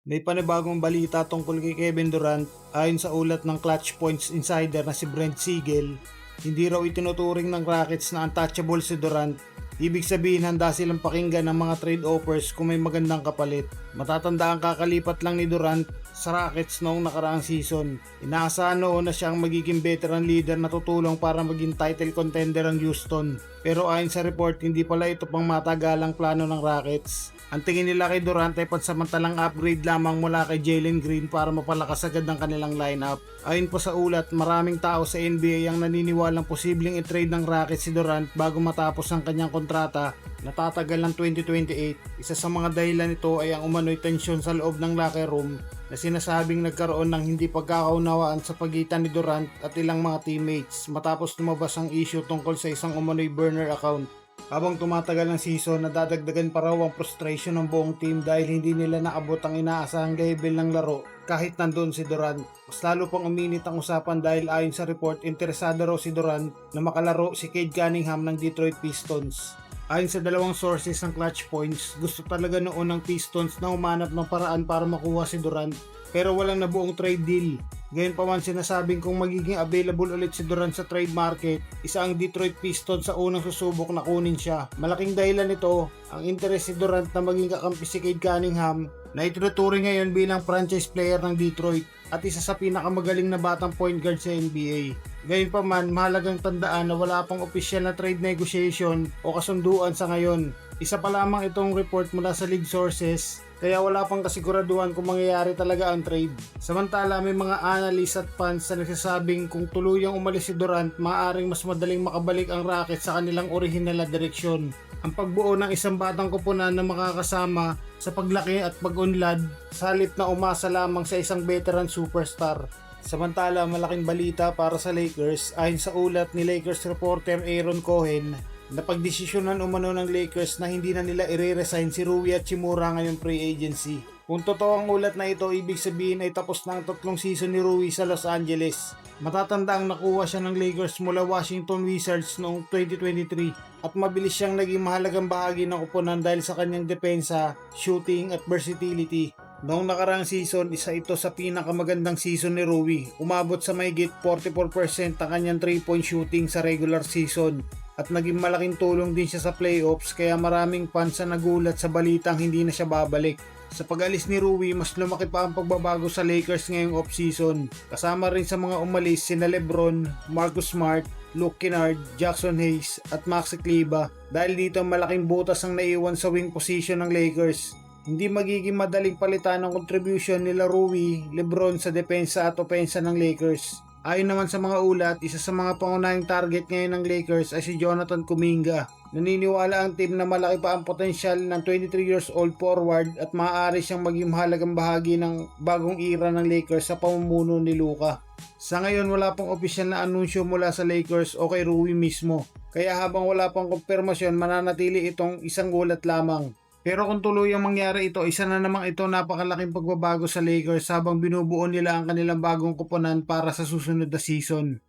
May panibagong balita tungkol kay Kevin Durant. Ayon sa ulat ng Clutch Points insider na si Brent Siegel, hindi raw itinuturing ng Rockets na untouchable si Durant. Ibig sabihin handa silang pakinggan ng mga trade offers kung may magandang kapalit. Matatandaan kakalipat lang ni Durant sa Rockets noong nakaraang season. Inaasahan noon na siyang magiging veteran leader na tutulong para maging title contender ang Houston. Pero ayon sa report, hindi pala ito pang matagalang plano ng Rockets. Ang tingin nila kay Durant ay pansamantalang upgrade lamang mula kay Jalen Green para mapalakas agad ang kanilang lineup. Ayon po sa ulat, maraming tao sa NBA ang naniniwalang posibleng i-trade ng Rockets si Durant bago matapos ang kanyang kontrata na tatagal ng 2028. Isa sa mga dahilan nito ay ang umano'y tensyon sa loob ng locker room na sinasabing nagkaroon ng hindi pagkakaunawaan sa pagitan ni Durant at ilang mga teammates matapos lumabas ang issue tungkol sa isang umano'y burner account. Habang tumatagal ang season, nadadagdagan pa raw ang frustration ng buong team dahil hindi nila naabot ang inaasahang level ng laro kahit nandun si Durant. Mas lalo pang uminit ang usapan dahil ayon sa report, interesado raw si Durant na makalaro si Cade Cunningham ng Detroit Pistons. Ayon sa dalawang sources ng Clutch Points, gusto talaga noon ng Pistons na humanap ng paraan para makuha si Durant pero walang nabuong trade deal. Gayunpaman sinasabing kung magiging available ulit si Durant sa trade market, isa ang Detroit Pistons sa unang susubok na kunin siya. Malaking dahilan nito ang interes si Durant na maging kakampi si Cade Cunningham na itinuturing ngayon bilang franchise player ng Detroit at isa sa pinakamagaling na batang point guard sa NBA. Gayunpaman, mahalagang tandaan na wala pang opisyal na trade negotiation o kasunduan sa ngayon. Isa pa lamang itong report mula sa league sources kaya wala pang kasiguraduhan kung mangyayari talaga ang trade. Samantala may mga analyst at fans na nagsasabing kung tuluyang umalis si Durant, maaaring mas madaling makabalik ang Rockets sa kanilang orihinal na direksyon. Ang pagbuo ng isang batang koponan na makakasama sa paglaki at pag-unlad sa halip na umasa lamang sa isang veteran superstar. Samantala malaking balita para sa Lakers ayon sa ulat ni Lakers reporter Aaron Cohen na pagdesisyonan umano ng Lakers na hindi na nila i-resign si Rui Hachimura ngayong free agency. Kung totoo ang ulat na ito, ibig sabihin ay tapos na ang 3 season ni Rui sa Los Angeles. Matatanda ang nakuha siya ng Lakers mula Washington Wizards noong 2023 at mabilis siyang naging mahalagang bahagi ng koponan dahil sa kanyang depensa, shooting at versatility. Noong nakaraang season, isa ito sa pinakamagandang season ni Rui. Umabot sa mahigit 44% ang kanyang 3-point shooting sa regular season at naging malaking tulong din siya sa playoffs kaya maraming fans na nagulat sa balitang hindi na siya babalik. Sa pag-alis ni Rui, mas lumaki pa ang pagbabago sa Lakers ngayong off-season. Kasama rin sa mga umalis sina LeBron, Marcus Smart, Luke Kennard, Jackson Hayes at Maxi Kleber. Dahil dito malaking butas ang naiwan sa wing position ng Lakers. Hindi magiging madaling palitan ang contribution nila Rui, LeBron sa depensa at opensa ng Lakers. Ayon naman sa mga ulat, isa sa mga pangunahing target ngayon ng Lakers ay si Jonathan Kuminga. Naniniwala ang team na malaki pa ang potensyal ng 23 years old forward at maaari siyang maging mahalagang bahagi ng bagong era ng Lakers sa pamumuno ni Luka. Sa ngayon wala pang opisyal na anunsyo mula sa Lakers o kay Rui mismo. Kaya habang wala pang kumpirmasyon, mananatili itong isang gulat lamang. Pero kung tuluyang mangyari ito, isa na namang ito napakalaking pagbabago sa Lakers habang binubuo nila ang kanilang bagong koponan para sa susunod na season.